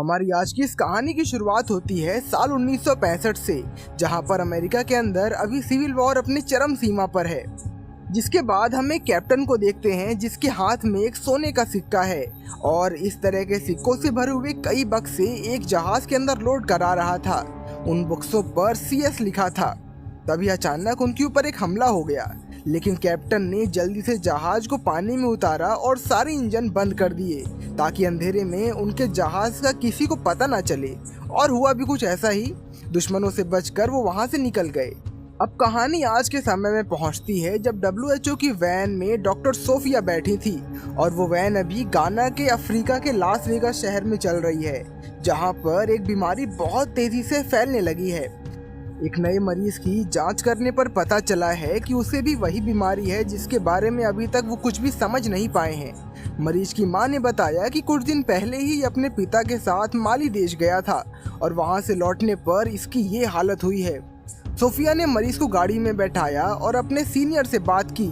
हमारी आज की इस कहानी की शुरुआत होती है साल 1965 से, जहां पर अमेरिका के अंदर अभी सिविल वॉर अपनी चरम सीमा पर है। जिसके बाद हम एक कैप्टन को देखते हैं जिसके हाथ में एक सोने का सिक्का है और इस तरह के सिक्कों से भरे हुए कई बक्से एक जहाज के अंदर लोड करा रहा था। उन बक्सों पर CS लिखा था। तभी अचानक उनके ऊपर एक हमला हो गया, लेकिन कैप्टन ने जल्दी से जहाज को पानी में उतारा और सारे इंजन बंद कर दिए ताकि अंधेरे में उनके जहाज का किसी को पता ना चले। और हुआ भी कुछ ऐसा ही, दुश्मनों से बचकर वो वहां से निकल गए। अब कहानी आज के समय में पहुंचती है जब WHO की वैन में डॉक्टर सोफिया बैठी थी और वो वैन अभी गाना के अफ्रीका के लास वेगास शहर में चल रही है, जहां पर एक बीमारी बहुत तेजी से फैलने लगी है। एक नए मरीज की जांच करने पर पता चला है कि उसे भी वही बीमारी है जिसके बारे में अभी तक वो कुछ भी समझ नहीं पाए हैं। मरीज की मां ने बताया कि कुछ दिन पहले ही अपने पिता के साथ माली देश गया था और वहां से लौटने पर इसकी ये हालत हुई है। सोफिया ने मरीज को गाड़ी में बैठाया और अपने सीनियर से बात की,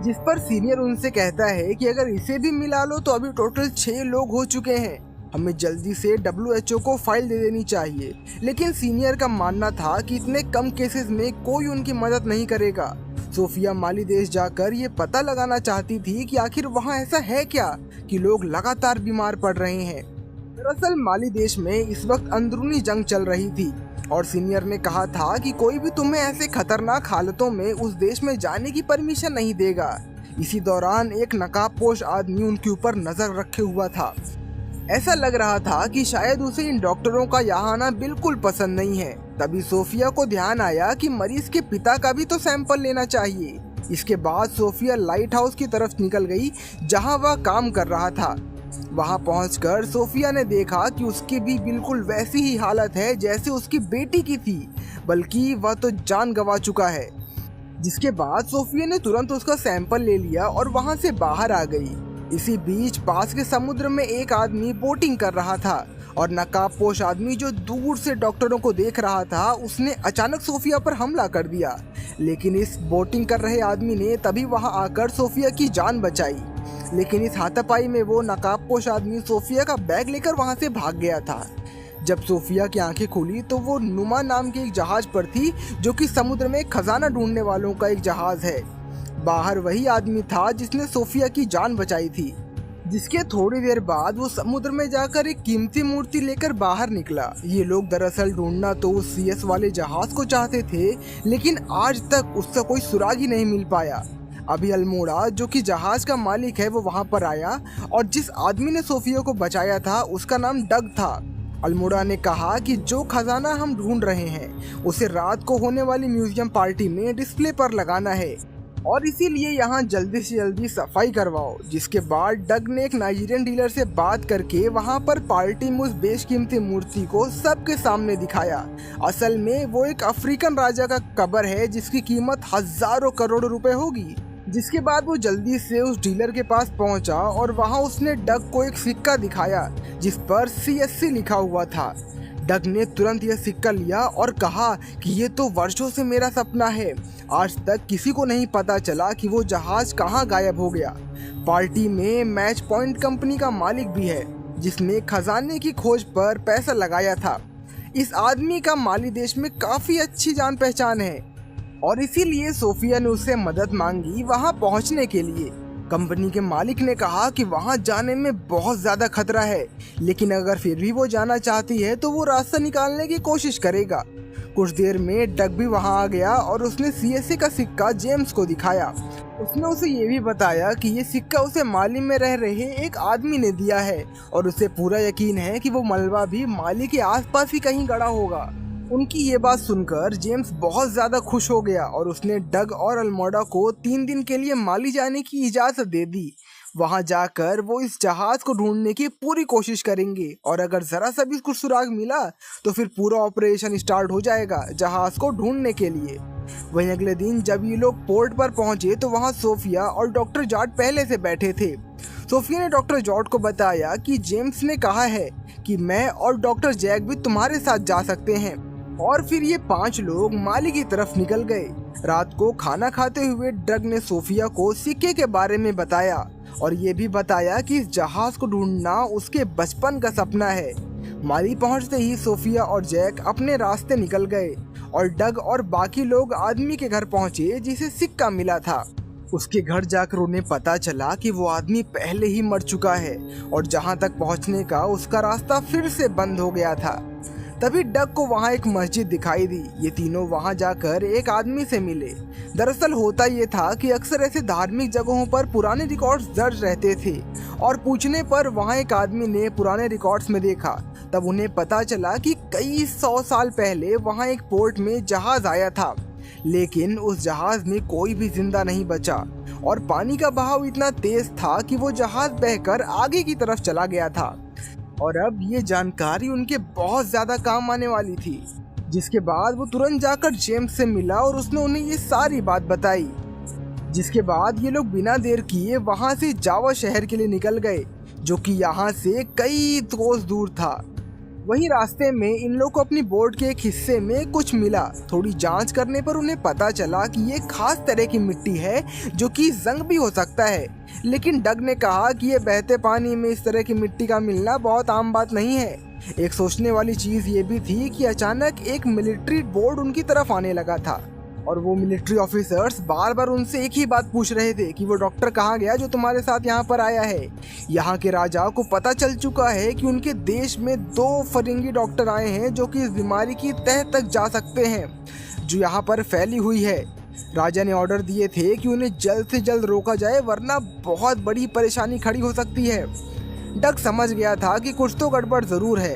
जिस पर सीनियर उनसे कहता है कि अगर इसे भी मिला लो तो अभी टोटल 6 लोग हो चुके हैं, हमें जल्दी से WHO को फाइल दे देनी चाहिए। लेकिन सीनियर का मानना था कि इतने कम केसेस में कोई उनकी मदद नहीं करेगा। सोफिया माली देश जाकर ये पता लगाना चाहती थी कि आखिर वहाँ ऐसा है क्या कि लोग लगातार बीमार पड़ रहे हैं। दरअसल माली देश में इस वक्त अंदरूनी जंग चल रही थी और सीनियर ने कहा था कि कोई भी तुम्हें ऐसे खतरनाक हालतों में उस देश में जाने की परमिशन नहीं देगा। इसी दौरान एक नकाबपोश आदमी उनके ऊपर नजर रखे हुआ था। ऐसा लग रहा था कि शायद उसे इन डॉक्टरों का यहाँ आना बिल्कुल पसंद नहीं है। तभी सोफिया को ध्यान आया कि मरीज के पिता का भी तो सैंपल लेना चाहिए। इसके बाद सोफिया लाइट हाउस की तरफ निकल गई जहाँ वह काम कर रहा था। वहां पहुंचकर सोफिया ने देखा कि उसकी भी बिल्कुल वैसी ही हालत है जैसे उसकी बेटी की थी, बल्कि वह तो जान गंवा चुका है। जिसके बाद सोफिया ने तुरंत उसका सैंपल ले लिया और वहां से बाहर आ गई। इसी बीच पास के समुद्र में एक आदमी बोटिंग कर रहा था और नकाबपोश आदमी जो दूर से डॉक्टरों को देख रहा था उसने अचानक सोफिया पर हमला कर दिया। लेकिन इस बोटिंग कर रहे आदमी ने तभी वहां आकर सोफिया की जान बचाई। लेकिन इस हाथापाई में वो नकाबपोश आदमी सोफिया का बैग लेकर वहां से भाग गया था। जब सोफिया की आंखें खुली तो वो नुमा नाम के एक जहाज पर थी, जो कि समुद्र में खजाना ढूंढने वालों का एक जहाज है। बाहर वही आदमी था जिसने सोफिया की जान बचाई थी। जिसके थोड़ी देर बाद वो समुद्र में जाकर एक कीमती मूर्ति लेकर बाहर निकला। ये लोग दरअसल ढूंढना तो उस CS वाले जहाज को चाहते थे, लेकिन आज तक उसका कोई सुराग ही नहीं मिल पाया। अभी अल्मोड़ा जो कि जहाज का मालिक है वो वहां पर आया और जिस आदमी ने सोफिया को बचाया था उसका नाम डग था। अल्मोड़ा ने कहा कि जो खजाना हम ढूंढ रहे हैं उसे रात को होने वाली म्यूजियम पार्टी में डिस्प्ले पर लगाना है और इसीलिए यहाँ जल्दी से जल्दी सफाई करवाओ। जिसके बाद डग ने एक नाइजीरियन डीलर से बात करके वहाँ पर पार्टी में उस बेशकीमती मूर्ति को सबके सामने दिखाया। असल में वो एक अफ्रीकन राजा का कब्र है जिसकी कीमत हजारों करोड़ रुपए होगी। जिसके बाद वो जल्दी से उस डीलर के पास पहुंचा और वहां उसने डग को एक सिक्का दिखाया जिस पर CSC लिखा हुआ था। डग ने तुरंत यह सिक्का लिया और कहा कि ये तो वर्षों से मेरा सपना है, आज तक किसी को नहीं पता चला कि वो जहाज कहाँ गायब हो गया। पार्टी में मैच पॉइंट कंपनी का मालिक भी है जिसने खजाने की खोज पर पैसा लगाया था। इस आदमी का माली देश में काफी अच्छी जान पहचान है और इसीलिए सोफिया ने उससे मदद मांगी वहां पहुंचने के लिए। कंपनी के मालिक ने कहा कि वहां जाने में बहुत ज्यादा खतरा है, लेकिन अगर फिर भी वो जाना चाहती है तो वो रास्ता निकालने की कोशिश करेगा। कुछ देर में डग भी वहां आ गया और उसने CSC का सिक्का जेम्स को दिखाया। उसने उसे ये भी बताया कि ये सिक्का उसे माली में रह रहे एक आदमी ने दिया है और उसे पूरा यकीन है कि वो मलबा भी माली के आसपास ही कहीं गड़ा होगा। उनकी ये बात सुनकर जेम्स बहुत ज्यादा खुश हो गया और उसने डग और अल्मोड़ा को 3 दिन के लिए माली जाने की इजाजत दे दी। वहां जाकर वो इस जहाज को ढूंढने की पूरी कोशिश करेंगे और अगर जरा सा भी कुछ सुराग मिला तो फिर पूरा ऑपरेशन स्टार्ट हो जाएगा जहाज को ढूंढने के लिए। वहीं अगले दिन जब ये लोग पोर्ट पर पहुंचे तो वहां सोफिया और डॉक्टर जॉर्ज पहले से बैठे थे। सोफिया ने डॉक्टर जॉर्ज को बताया कि जेम्स ने कहा है कि मैं और डॉक्टर जैक भी तुम्हारे साथ जा सकते हैं और फिर ये 5 लोग माली की तरफ निकल गए। रात को खाना खाते हुए डग ने सोफिया को सिक्के के बारे में बताया और ये भी बताया कि इस जहाज को ढूंढना उसके बचपन का सपना है। माली पहुंचते ही सोफिया और जैक अपने रास्ते निकल गए और डग और बाकी लोग आदमी के घर पहुंचे जिसे सिक्का मिला था। उसके घर जाकर उन्हें पता चला कि वो आदमी पहले ही मर चुका है और जहां तक पहुंचने का उसका रास्ता फिर से बंद हो गया था। तभी डग को वहां एक मस्जिद दिखाई दी। ये तीनों वहां जाकर एक आदमी से मिले। दरअसल होता ये था कि अक्सर ऐसे धार्मिक जगहों पर पुराने रिकॉर्ड्स दर्ज रहते थे और पूछने पर वहां एक आदमी ने पुराने रिकॉर्ड्स में देखा। तब उन्हें पता चला कि कई 100 साल पहले वहां एक पोर्ट में जहाज आया था, लेकिन उस जहाज में कोई भी जिंदा नहीं बचा और पानी का बहाव इतना तेज था कि वो जहाज बहकर आगे की तरफ चला गया था। और अब ये जानकारी उनके बहुत ज्यादा काम आने वाली थी। जिसके बाद वो तुरंत जाकर जेम्स से मिला और उसने उन्हें ये सारी बात बताई। जिसके बाद ये लोग बिना देर किए वहां से जावा शहर के लिए निकल गए, जो कि यहाँ से कई कोस दूर था। वहीं रास्ते में इन लोगों को अपनी बोट के एक हिस्से में कुछ मिला। थोड़ी जांच करने पर उन्हें पता चला कि ये खास तरह की मिट्टी है जो कि जंग भी हो सकता है। लेकिन डग ने कहा कि ये बहते पानी में इस तरह की मिट्टी का मिलना बहुत आम बात नहीं है। एक सोचने वाली चीज ये भी थी कि अचानक एक मिलिट्री बोट उनकी तरफ आने लगा था और वो मिलिट्री ऑफिसर्स बार बार उनसे एक ही बात पूछ रहे थे कि वो डॉक्टर कहाँ गया जो तुम्हारे साथ यहाँ पर आया है। यहाँ के राजा को पता चल चुका है कि उनके देश में 2 फरिंगी डॉक्टर आए हैं जो कि इस बीमारी की तह तक जा सकते हैं जो यहाँ पर फैली हुई है। राजा ने ऑर्डर दिए थे कि उन्हें जल्द से जल्द रोका जाए वरना बहुत बड़ी परेशानी खड़ी हो सकती है। डग समझ गया था कि कुछ तो गड़बड़ जरूर है,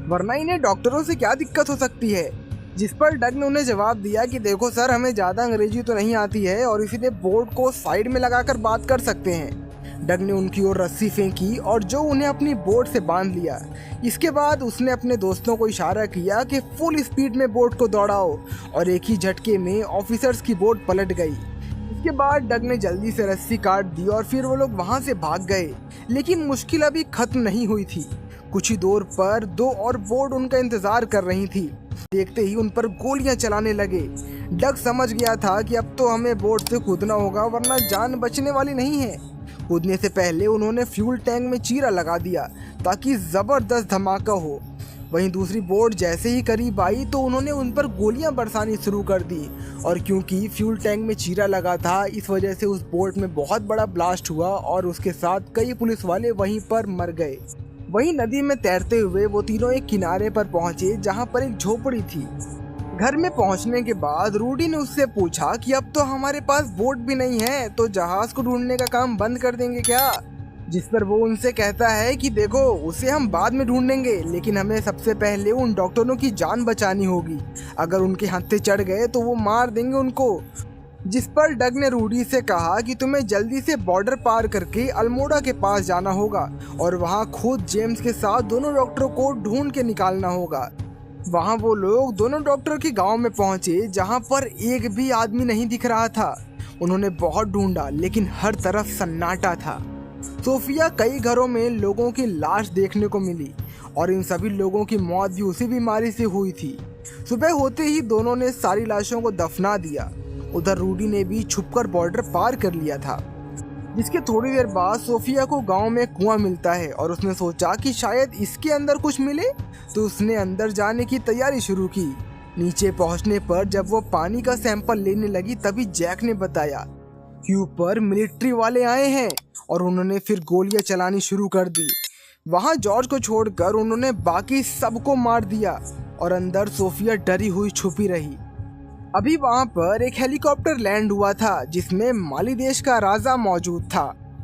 वरना इन्हें डॉक्टरों से क्या दिक्कत हो सकती है। जिस पर डग ने उन्हें जवाब दिया कि देखो सर, हमें ज़्यादा अंग्रेजी तो नहीं आती है और इसीलिए बोर्ड को साइड में लगाकर बात कर सकते हैं। डग ने उनकी ओर रस्सी फेंकी और जो उन्हें अपनी बोट से बांध लिया। इसके बाद उसने अपने दोस्तों को इशारा किया कि फुल स्पीड में बोट को दौड़ाओ और एक ही झटके में ऑफिसर्स की बोट पलट गई। इसके बाद डग ने जल्दी से रस्सी काट दी और फिर वो लोग वहाँ से भाग गए। लेकिन मुश्किल अभी खत्म नहीं हुई थी। कुछ ही दूर पर 2 और बोट उनका इंतजार कर रही थी। देखते ही उन पर गोलियां चलाने लगे। डग समझ गया था कि अब तो हमें बोट से कूदना होगा वरना जान बचने वाली नहीं है। कूदने से पहले उन्होंने फ्यूल टैंक में चीरा लगा दिया ताकि जबरदस्त धमाका हो। वहीं दूसरी बोट जैसे ही करीब आई तो उन्होंने उन पर गोलियां बरसानी शुरू कर दी और क्योंकि फ्यूल टैंक में चीरा लगा था इस वजह से उस बोट में बहुत बड़ा ब्लास्ट हुआ और उसके साथ कई पुलिस वाले वहीं पर मर गए। वहीं नदी में तैरते हुए वो तीनों एक किनारे पर पहुंचे जहां पर एक झोपड़ी थी। घर में पहुंचने के बाद रूडी ने उससे पूछा कि अब तो हमारे पास बोट भी नहीं है तो जहाज को ढूंढने का काम बंद कर देंगे क्या। जिस पर वो उनसे कहता है कि देखो, उसे हम बाद में ढूंढेंगे लेकिन हमें सबसे पहले उन डॉक्टरों की जान बचानी होगी। अगर उनके हत्थे चढ़ गए तो वो मार देंगे उनको। जिस पर डग ने रूडी से कहा कि तुम्हें जल्दी से बॉर्डर पार करके अल्मोड़ा के पास जाना होगा और वहां खुद जेम्स के साथ दोनों डॉक्टरों को ढूंढ के निकालना होगा। वहां वो लोग दोनों डॉक्टर के गांव में पहुंचे जहां पर एक भी आदमी नहीं दिख रहा था। उन्होंने बहुत ढूंढा लेकिन हर तरफ सन्नाटा था। सोफिया कई घरों में लोगों की लाश देखने को मिली और इन सभी लोगों की मौत भी उसी बीमारी से हुई थी। सुबह होते ही दोनों ने सारी लाशों को दफना दिया। उधर रूडी ने भी छुपकर बॉर्डर पार कर लिया था। जिसके थोड़ी देर बाद सोफिया को गांव में कुआं मिलता है और उसने सोचा कि शायद इसके अंदर कुछ मिले तो उसने अंदर जाने की तैयारी शुरू की। नीचे पहुंचने पर जब वो पानी का सैंपल लेने लगी तभी जैक ने बताया कि ऊपर मिलिट्री वाले आए हैं और उन्होंने फिर गोलियां चलानी शुरू कर दी। वहां जॉर्ज को छोड़कर उन्होंने बाकी सबको मार दिया और अंदर सोफिया डरी हुई छुपी रही। अभी वहां पर एक हेलीकॉप्टर लैंड हुआ था जिसमें माली देश का राजा मौजूद था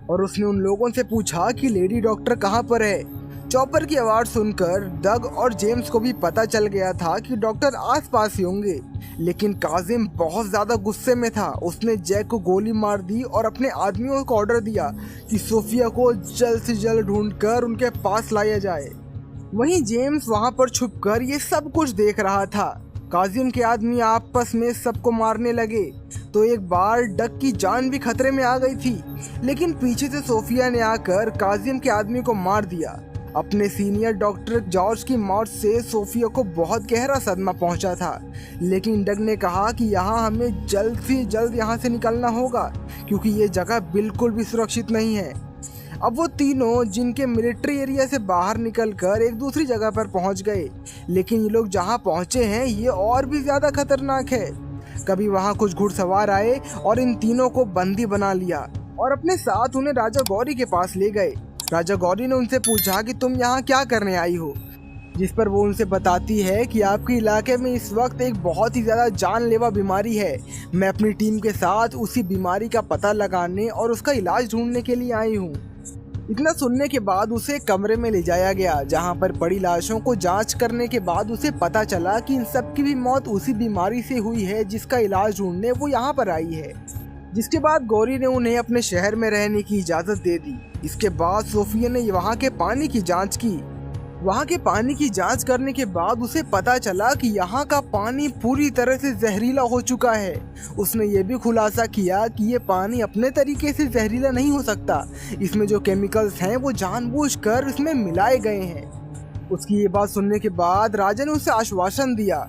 और उसने उन लोगों से पूछा कि लेडी डॉक्टर कहां पर है। चॉपर की आवाज सुनकर डग और जेम्स को भी पता चल गया था कि डॉक्टर आसपास ही होंगे, लेकिन काजिम बहुत ज्यादा गुस्से में था। उसने जैक को गोली मार दी और अपने आदमियों को ऑर्डर दिया कि सोफिया को जल्द से जल्द ढूंढकर उनके पास लाया जाए। वहीं जेम्स वहां पर छुपकर ये सब कुछ देख रहा था। काजिम के आदमी आपस में सबको मारने लगे तो एक बार डग की जान भी खतरे में आ गई थी, लेकिन पीछे से सोफिया ने आकर काजिम के आदमी को मार दिया। अपने सीनियर डॉक्टर जॉर्ज की मौत से सोफिया को बहुत गहरा सदमा पहुंचा था, लेकिन डग ने कहा कि यहाँ हमें जल्द से जल्द यहाँ से निकलना होगा क्योंकि ये जगह बिल्कुल भी सुरक्षित नहीं है। अब वो तीनों जिनके मिलिट्री एरिया से बाहर निकलकर एक दूसरी जगह पर पहुंच गए, लेकिन ये लोग जहां पहुंचे हैं ये और भी ज़्यादा खतरनाक है। कभी वहां कुछ घुड़सवार आए और इन तीनों को बंदी बना लिया और अपने साथ उन्हें राजा गौरी के पास ले गए। राजा गौरी ने उनसे पूछा कि तुम यहाँ क्या करने आई हो, जिस पर वो उनसे बताती है कि आपके इलाके में इस वक्त एक बहुत ही ज़्यादा जानलेवा बीमारी है। मैं अपनी टीम के साथ उसी बीमारी का पता लगाने और उसका इलाज ढूंढने के लिए आई हूँ। इतना सुनने के बाद उसे कमरे में ले जाया गया, जहाँ पर पड़ी लाशों को जांच करने के बाद उसे पता चला कि इन सब की भी मौत उसी बीमारी से हुई है जिसका इलाज ढूंढने वो यहाँ पर आई है। जिसके बाद गौरी ने उन्हें अपने शहर में रहने की इजाज़त दे दी। इसके बाद सोफिया ने वहाँ के पानी की जांच की। वहाँ के पानी की जांच करने के बाद उसे पता चला कि यहाँ का पानी पूरी तरह से जहरीला हो चुका है। उसने ये भी खुलासा किया कि ये पानी अपने तरीके से जहरीला नहीं हो सकता, इसमें जो केमिकल्स हैं वो जानबूझकर इसमें मिलाए गए हैं। उसकी ये बात सुनने के बाद राजा ने उसे आश्वासन दिया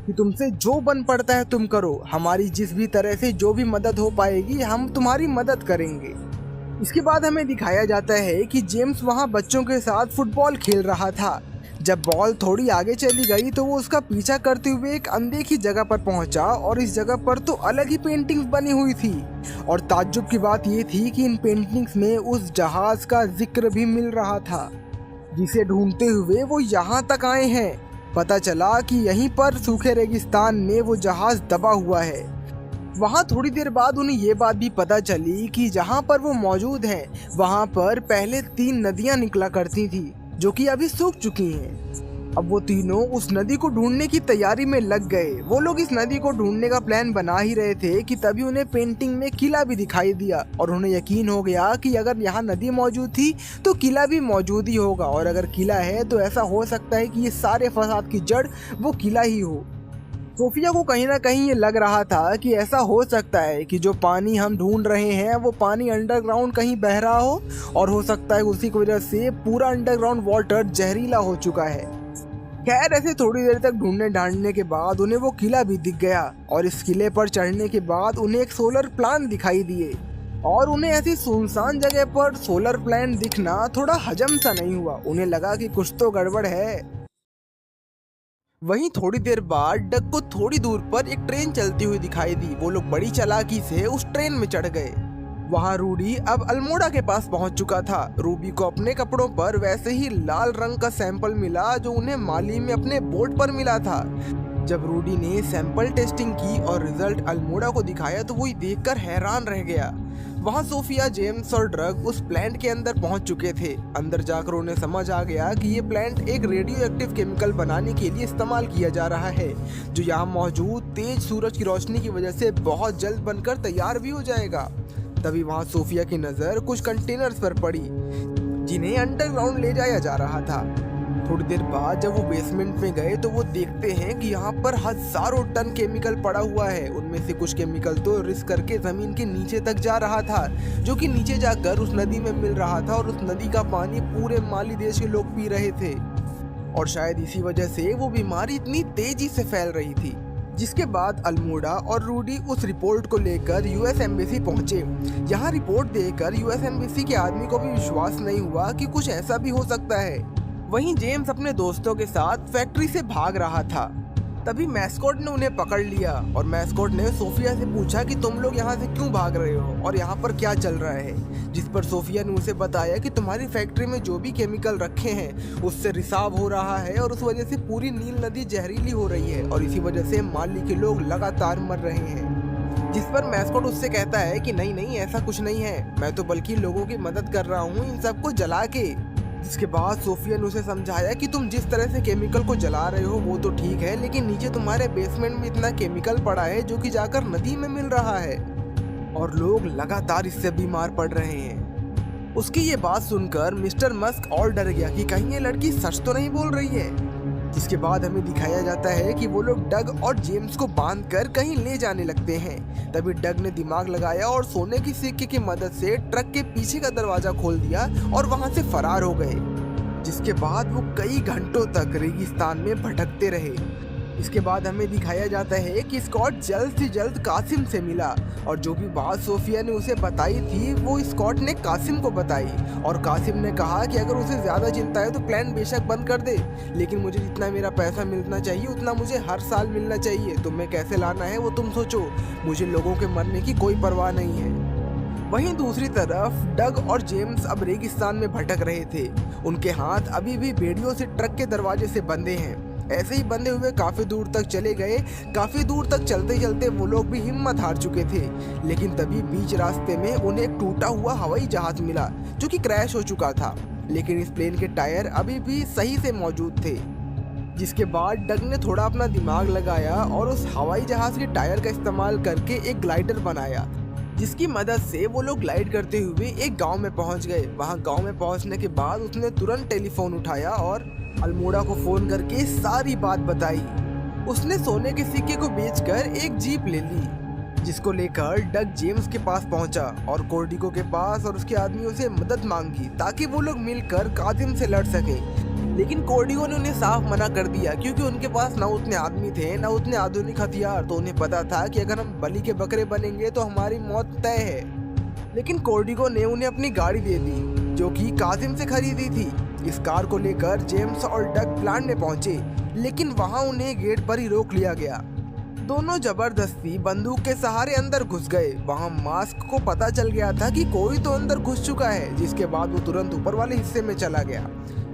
कि तुमसे जो बन पड़ता है तुम करो, हमारी जिस भी तरह से जो भी मदद हो पाएगी हम तुम्हारी मदद करेंगे। इसके बाद हमें दिखाया जाता है कि जेम्स वहाँ बच्चों के साथ फुटबॉल खेल रहा था। जब बॉल थोड़ी आगे चली गई तो वो उसका पीछा करते हुए एक अनदेखी जगह पर पहुंचा और इस जगह पर तो अलग ही पेंटिंग्स बनी हुई थी। और ताज्जुब की बात ये थी कि इन पेंटिंग्स में उस जहाज का जिक्र भी मिल रहा था जिसे ढूंढते हुए वो यहाँ तक आए हैं। पता चला कि यहीं पर सूखे रेगिस्तान में वो जहाज दबा हुआ है। वहाँ थोड़ी देर बाद उन्हें ये बात भी पता चली कि जहाँ पर वो मौजूद हैं वहाँ पर पहले 3 नदियाँ निकला करती थी जो कि अभी सूख चुकी हैं। अब वो तीनों उस नदी को ढूंढने की तैयारी में लग गए। वो लोग इस नदी को ढूंढने का प्लान बना ही रहे थे कि तभी उन्हें पेंटिंग में किला भी दिखाई दिया और उन्हें यकीन हो गया कि अगर यहाँ नदी मौजूद थी तो किला भी मौजूद ही होगा, और अगर किला है तो ऐसा हो सकता है कि ये सारे फसाद की जड़ वो किला ही हो। सोफिया को कहीं ना कहीं ये लग रहा था कि ऐसा हो सकता है कि जो पानी हम ढूंढ रहे हैं वो पानी अंडरग्राउंड कहीं बह रहा हो, और हो सकता है उसी की वजह से पूरा अंडरग्राउंड वाटर जहरीला हो चुका है। खैर ऐसे थोड़ी देर तक ढूंढने ढांढने के बाद उन्हें वो किला भी दिख गया, और इस किले पर चढ़ने के बाद उन्हें एक सोलर प्लांट दिखाई दिए। और उन्हें ऐसी सुनसान जगह पर सोलर प्लांट दिखना थोड़ा हजम सा नहीं हुआ। उन्हें लगा कि कुछ तो गड़बड़ है। वहीं थोड़ी देर बाद डग को थोड़ी दूर पर एक ट्रेन चलती हुई दिखाई दी। वो लोग बड़ी चालाकी से उस ट्रेन में चढ़ गए। वहाँ रूडी अब अल्मोड़ा के पास पहुंच चुका था। रूबी को अपने कपड़ों पर वैसे ही लाल रंग का सैंपल मिला जो उन्हें माली में अपने बोट पर मिला था। जब रूडी ने सैंपल टेस्टिंग की और रिजल्ट अल्मोड़ा को दिखाया तो वो देखकर हैरान रह गया। वहाँ सोफिया, जेम्स और ड्रग उस प्लांट के अंदर पहुंच चुके थे। अंदर जाकर उन्हें समझ आ गया कि ये प्लांट एक रेडियो एक्टिव केमिकल बनाने के लिए इस्तेमाल किया जा रहा है, जो यहाँ मौजूद तेज सूरज की रोशनी की वजह से बहुत जल्द बनकर तैयार भी हो जाएगा। तभी वहाँ सोफिया की नज़र कुछ कंटेनर्स पर पड़ी जिन्हें अंडरग्राउंड ले जाया जा रहा था। थोड़ी देर बाद जब वो बेसमेंट में गए तो वो देखते हैं कि यहाँ पर हजारों टन केमिकल पड़ा हुआ है। उनमें से कुछ केमिकल तो रिस्क करके जमीन के नीचे तक जा रहा था, जो कि नीचे जाकर उस नदी में मिल रहा था, और उस नदी का पानी पूरे माली देश के लोग पी रहे थे। और शायद इसी वजह से वो बीमारी इतनी तेजी से फैल रही थी। जिसके बाद अल्मोड़ा और रूडी उस रिपोर्ट को लेकर यूएस एम्बेसी पहुंचे। यहाँ रिपोर्ट देकर यूएस एम्बेसी के आदमी को भी विश्वास नहीं हुआ कि कुछ ऐसा भी हो सकता है। वहीं जेम्स अपने दोस्तों के साथ फैक्ट्री से भाग रहा था। तभी मैस्कॉट ने उन्हें पकड़ लिया और मैस्कॉट ने सोफिया से पूछा कि तुम लोग यहाँ से क्यों भाग रहे हो और यहाँ पर क्या चल रहा है। जिस पर सोफिया ने उसे बताया कि तुम्हारी फैक्ट्री में जो भी केमिकल रखे हैं उससे रिसाव हो रहा है और उस वजह से पूरी नील नदी जहरीली हो रही है, और इसी वजह से माली के लोग लगातार मर रहे हैं। जिस पर मैस्कॉट उससे कहता है कि नहीं नहीं, ऐसा कुछ नहीं है, मैं तो बल्कि लोगों की मदद कर रहा हूँ इन सबको जला के। जिसके बाद सोफिया ने उसे समझाया कि तुम जिस तरह से केमिकल को जला रहे हो वो तो ठीक है, लेकिन नीचे तुम्हारे बेसमेंट में इतना केमिकल पड़ा है जो कि जाकर नदी में मिल रहा है और लोग लगातार इससे बीमार पड़ रहे हैं। उसकी ये बात सुनकर मिस्टर मस्क और डर गया कि कहीं ये लड़की सच तो नहीं बोल रही है। जिसके बाद हमें दिखाया जाता है कि वो लोग डग और जेम्स को बांधकर कहीं ले जाने लगते हैं। तभी डग ने दिमाग लगाया और सोने की सिक्के की मदद से ट्रक के पीछे का दरवाजा खोल दिया और वहां से फरार हो गए। जिसके बाद वो कई घंटों तक रेगिस्तान में भटकते रहे। इसके बाद हमें दिखाया जाता है कि स्कॉट जल्द से जल्द कासिम से मिला और जो भी बात सोफिया ने उसे बताई थी वो स्कॉट ने कासिम को बताई और कासिम ने कहा कि अगर उसे ज़्यादा चिंता है तो प्लान बेशक बंद कर दे, लेकिन मुझे जितना मेरा पैसा मिलना चाहिए उतना मुझे हर साल मिलना चाहिए। तुम्हें कैसे लाना है वो तुम सोचो, मुझे लोगों के मरने की कोई परवाह नहीं है। वहीं दूसरी तरफ डग और जेम्स अब रेगिस्तान में भटक रहे थे। उनके हाथ अभी भी बेड़ियों से ट्रक के दरवाजे से बंधे हैं। ऐसे ही बंधे हुए काफी दूर तक चले गए। काफी दूर तक चलते चलते वो लोग भी हिम्मत हार चुके थे, लेकिन तभी बीच रास्ते में उन्हें एक टूटा हुआ हवाई जहाज मिला जो कि क्रैश हो चुका था, लेकिन इस प्लेन के टायर अभी भी सही से मौजूद थे। जिसके बाद डग ने थोड़ा अपना दिमाग लगाया और उस हवाई जहाज के टायर का इस्तेमाल करके एक ग्लाइडर बनाया, जिसकी मदद से वो लोग ग्लाइड करते हुए एक गांव में पहुंच गए। वहां गांव में पहुंचने के बाद उसने तुरंत टेलीफोन उठाया और अल्मोड़ा को फोन करके सारी बात बताई। उसने सोने के सिक्के को बेचकर एक जीप ले ली, जिसको लेकर डग जेम्स के पास पहुंचा और कोर्डिको के पास और उसके आदमियों से मदद मांगी ताकि वो लोग मिलकर कासिम से लड़ सके। लेकिन कोर्डिको ने उन्हें साफ मना कर दिया क्योंकि उनके पास ना उतने आदमी थे ना उतने आधुनिक हथियार, तो उन्हें पता था कि अगर हम बलि के बकरे बनेंगे तो हमारी मौत तय है। लेकिन कोर्डिको ने उन्हें अपनी गाड़ी दे दी जो कि कासिम से खरीदी थी। इस कार को लेकर जेम्स और डग प्लांट में पहुंचे, लेकिन वहां उन्हें गेट पर ही रोक लिया गया। दोनों जबरदस्ती बंदूक के सहारे अंदर घुस गए। वहां मास्क को पता चल गया था कि कोई तो अंदर घुस चुका है, जिसके बाद वो तुरंत ऊपर वाले हिस्से में चला गया।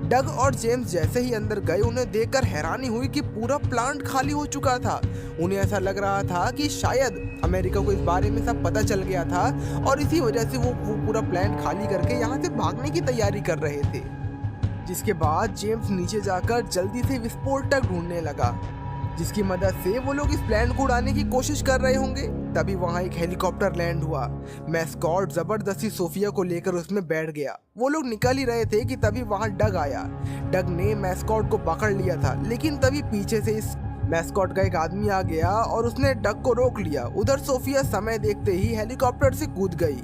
डग और जेम्स जैसे ही अंदर गए उन्हें देखकर हैरानी हुई कि पूरा प्लांट खाली हो चुका था। उन्हें ऐसा लग रहा था कि शायद अमेरिका को इस बारे में सब पता चल गया था और इसी वजह से वो पूरा प्लांट खाली करके यहाँ से भागने की तैयारी कर रहे थे। जिसके बाद जेम्स नीचे जाकर जल्दी से विस्फोटक ढूंढने लगा, जिसकी मदद से वो लोग इस प्लेन को उड़ाने की कोशिश कर रहे होंगे। तभी वहां एक हेलीकॉप्टर लैंड हुआ। मैस्कॉट जबरदस्ती सोफिया को लेकर उसमें बैठ गया। वो लोग निकल ही रहे थे कि तभी वहां डग आया। डग ने मैस्कॉट को पकड़ लिया था, लेकिन तभी पीछे से इस मैस्कॉट का एक आदमी आ गया और उसने डग को रोक लिया। उधर सोफिया समय देखते ही हेलीकॉप्टर से कूद गई।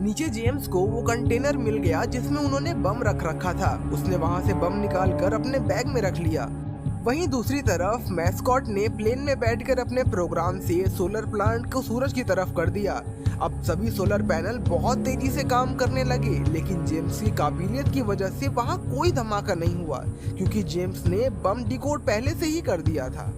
नीचे जेम्स को वो कंटेनर मिल गया जिसमें उन्होंने बम रख रखा था। उसने वहां से बम निकालकर अपने बैग में रख लिया। वहीं दूसरी तरफ मैस्कॉट ने प्लेन में बैठकर अपने प्रोग्राम से सोलर प्लांट को सूरज की तरफ कर दिया। अब सभी सोलर पैनल बहुत तेजी से काम करने लगे, लेकिन जेम्स की काबिलियत की वजह से वहां कोई धमाका नहीं हुआ क्योंकि जेम्स ने बम डिकोड पहले से ही कर दिया था।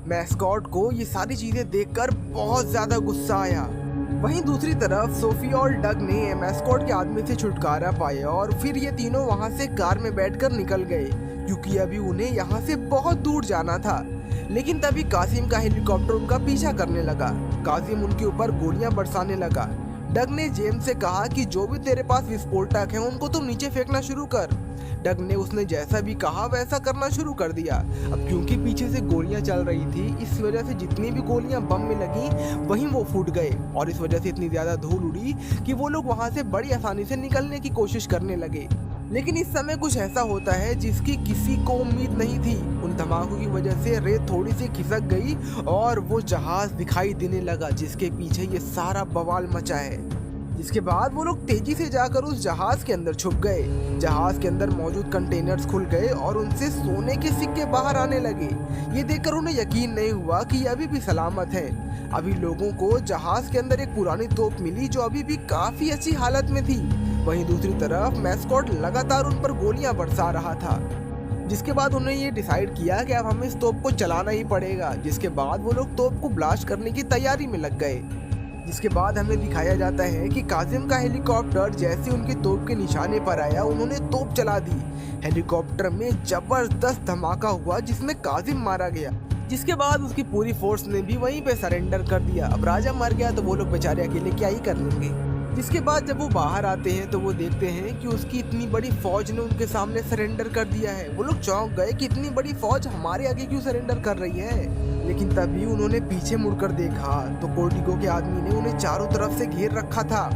मैस्कॉट को ये सारी चीजें देखकर बहुत ज्यादा गुस्सा आया। वहीं दूसरी तरफ सोफी और डग ने मैस्कॉट के आदमी से छुटकारा पाया और फिर ये तीनों वहां से कार में बैठकर निकल गए क्योंकि अभी उन्हें यहाँ से बहुत दूर जाना था। लेकिन तभी कासिम का हेलीकॉप्टर उनका पीछा करने लगा। कासिम उनके ऊपर गोलियां बरसाने लगा। डग ने जेम्स से कहा कि जो भी तेरे पास विस्फोटक है उनको तुम नीचे फेंकना शुरू कर। डग ने उसने जैसा भी कहा वैसा करना शुरू कर दिया। अब क्योंकि पीछे से गोलियां चल रही थी, इस वजह से जितनी भी गोलियां बम में लगी वहीं वो फूट गए और इस वजह से इतनी ज्यादा धूल उड़ी कि वो लोग वहां से बड़ी आसानी से निकलने की कोशिश करने लगे। लेकिन इस समय कुछ ऐसा होता है जिसकी किसी को उम्मीद नहीं थी। उन धमाकों की वजह से रेत थोड़ी सी खिसक गई और वो जहाज दिखाई देने लगा जिसके पीछे ये सारा बवाल मचा है। जिसके बाद वो लोग तेजी से जाकर उस जहाज के अंदर छुप गए। जहाज के अंदर मौजूद कंटेनर्स खुल गए और उनसे सोने के सिक्के बाहर आने लगे। ये देखकर उन्हें यकीन नहीं हुआ कि ये अभी भी सलामत है। अभी लोगों को जहाज के अंदर एक पुरानी तोप मिली जो अभी भी काफी अच्छी हालत में थी। वहीं दूसरी तरफ मैस्कॉट लगातार उन पर गोलियां बरसा रहा था। जिसके बाद उन्होंने ये डिसाइड किया कि अब हमें इस तोप को चलाना ही पड़ेगा। जिसके बाद वो लोग तोप को ब्लास्ट करने की तैयारी में लग गए। जिसके बाद हमें दिखाया जाता है कि कासिम का हेलीकॉप्टर जैसे उनकी तोप के निशाने पर आया उन्होंने तोप चला दी। हेलीकॉप्टर में जबरदस्त धमाका हुआ जिसमें कासिम मारा गया। जिसके बाद उसकी पूरी फोर्स ने भी वहीं पे सरेंडर कर दिया। अब राजा मर गया तो वो लोग बेचारे अकेले क्या ही कर लेंगे। जिसके बाद जब वो बाहर आते हैं तो वो देखते हैं कि उसकी इतनी बड़ी फौज ने उनके सामने सरेंडर कर दिया है। वो लोग चौंक गए कि इतनी बड़ी फौज हमारे आगे क्यों सरेंडर कर रही है। लेकिन तभी उन्होंने पीछे मुड़कर देखा तो कोर्डिको के आदमी ने उन्हें चारों तरफ से घेर रखा था।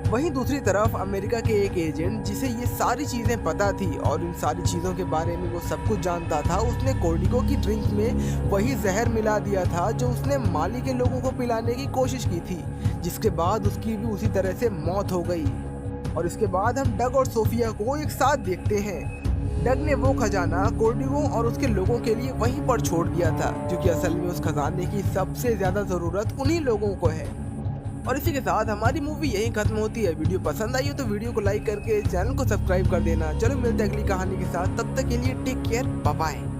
वहीं दूसरी तरफ अमेरिका के एक एजेंट जिसे ये सारी चीजें पता थी और इन सारी चीजों के बारे में वो सब कुछ जानता था, उसने कोर्डिको की ड्रिंक में वही जहर मिला दिया था जो उसने माली के लोगों को पिलाने की कोशिश की थी। जिसके बाद उसकी भी उसी तरह से मौत हो गई। और इसके बाद हम डग और सोफिया को एक साथ देखते हैं। डग ने वो खजाना कोर्डिगो और उसके लोगों के लिए वहीं पर छोड़ दिया था, जो कि असल में उस खजाने की सबसे ज्यादा जरूरत उन्हीं लोगों को है। और इसी के साथ हमारी मूवी यहीं खत्म होती है। वीडियो पसंद आई हो तो वीडियो को लाइक करके चैनल को सब्सक्राइब कर देना। चलो मिलते हैं अगली कहानी के साथ, तब तक के लिए टेक केयर, बाय बाय।